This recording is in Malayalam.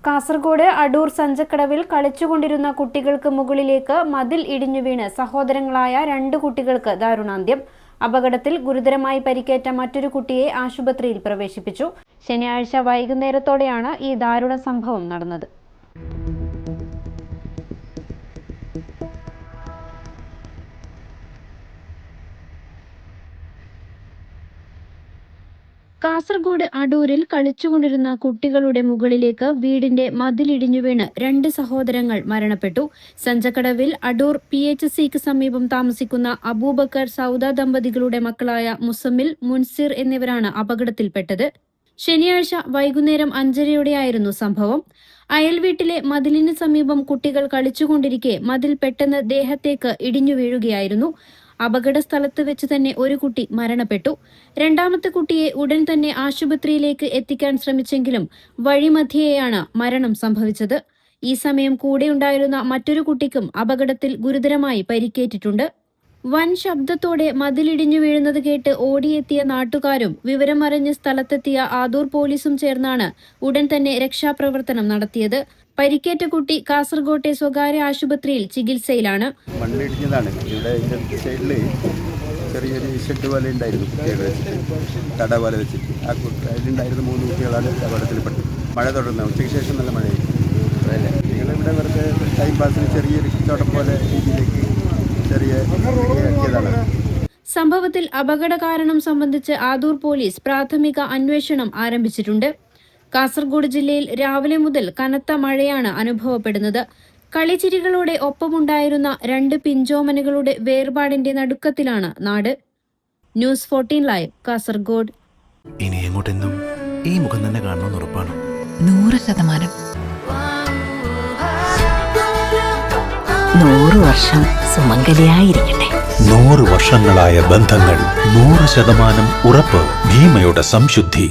കാസർഗോഡ് അടൂർ സഞ്ചക്കടവിൽ കളിച്ചുകൊണ്ടിരുന്ന കുട്ടികൾക്ക് മുകളിലേക്ക് മതിൽ ഇടിഞ്ഞു വീണ് സഹോദരങ്ങളായ 2 കുട്ടികൾക്ക് ദാരുണാന്ത്യം. അപകടത്തിൽ ഗുരുതരമായി പരിക്കേറ്റ മറ്റൊരു കുട്ടിയെ ആശുപത്രിയിൽ പ്രവേശിപ്പിച്ചു. ശനിയാഴ്ച വൈകുന്നേരത്തോടെയാണ് ഈ ദാരുണ സംഭവം നടന്നത്. കാസർഗോഡ് അടൂരിൽ കളിച്ചുകൊണ്ടിരുന്ന കുട്ടികളുടെ മുകളിലേക്ക് വീടിന്റെ മതിലിടിഞ്ഞു വീണ് 2 സഹോദരങ്ങൾ മരണപ്പെട്ടു. സഞ്ചക്കടവിൽ അടൂർ PHCക്ക് സമീപം താമസിക്കുന്ന അബൂബക്കർ സൗദ ദമ്പതികളുടെ മക്കളായ മുസമ്മിൽ, മുൻസിർ എന്നിവരാണ് അപകടത്തിൽപ്പെട്ടത്. ശനിയാഴ്ച വൈകുന്നേരം 5:30യോടെയായിരുന്നു സംഭവം. അയൽവീട്ടിലെ മതിലിന് സമീപം കുട്ടികൾ കളിച്ചുകൊണ്ടിരിക്കെ മതിൽ പെട്ടെന്ന് ദേഹത്തേക്ക് ഇടിഞ്ഞു വീഴുകയായിരുന്നു. അപകട സ്ഥലത്ത് വെച്ച് തന്നെ ഒരു കുട്ടി മരണപ്പെട്ടു. രണ്ടാമത്തെ കുട്ടിയെ ഉടൻ തന്നെ ആശുപത്രിയിലേക്ക് എത്തിക്കാൻ ശ്രമിച്ചെങ്കിലും വഴിമധ്യേയാണ് മരണം സംഭവിച്ചത്. ഈ സമയം കൂടെയുണ്ടായിരുന്ന മറ്റൊരു കുട്ടിക്കും അപകടത്തിൽ ഗുരുതരമായി പരിക്കേറ്റിട്ടുണ്ട്. വൻ ശബ്ദത്തോടെ മതിലിടിഞ്ഞു വീഴുന്നത് കേട്ട് ഓടിയെത്തിയ നാട്ടുകാരും വിവരമറിഞ്ഞ് സ്ഥലത്തെത്തിയ ആദൂർ പോലീസും ചേർന്നാണ് ഉടൻ തന്നെ രക്ഷാപ്രവർത്തനം നടത്തിയത്. പരിക്കേറ്റ കുട്ടി കാസർഗോട്ടെ സ്വകാര്യ ആശുപത്രിയിൽ ചികിത്സയിലാണ്. മണ്ണിടിഞ്ഞതാണ്. ഇവിടെ സൈഡില് ചെറിയൊരു ഷെഡ് പോലെ ഉണ്ടായിരുന്നു, തട പോലെ വെച്ചിട്ട്. ആ അതിലുണ്ടായിരുന്ന 3 കുട്ടികളാണ് അപകടത്തിൽപ്പെട്ടത്. മഴ തുടർന്ന ഉച്ചയ്ക്ക് ശേഷം നല്ല മഴയായി. ഞങ്ങളിവിടെ വെറുതെ ടൈം പാസിന് ചെറിയൊരു ചോട്ടം പോലെ രീതിയിലേക്ക് സംഭവത്തിൽ അപകട കാരണം സംബന്ധിച്ച് ആദൂർ പോലീസ് പ്രാഥമിക അന്വേഷണം ആരംഭിച്ചിട്ടുണ്ട്. കാസർഗോഡ് ജില്ലയിൽ രാവിലെ മുതൽ കനത്ത മഴയാണ് അനുഭവപ്പെടുന്നത്. കളിച്ചിരികളോടെ ഒപ്പമുണ്ടായിരുന്ന 2 പിഞ്ചോമനുകളുടെ വേർപാടിന്റെ നടുക്കത്തിലാണ് നാട്. News 14 live, Kasaragod. ഇനി എങ്ങോട്ടെന്നും ഈ മുഖം തന്നെ കാണണമെന്ന് ഉറപ്പാണ്. 100%. 100 വർഷം സുമംഗലിയായിരിക്കട്ടെ. 100 വർഷങ്ങളായ ബന്ധങ്ങൾ, 100% ഉറപ്പ്. ഭീമയുടെ സംശുദ്ധി.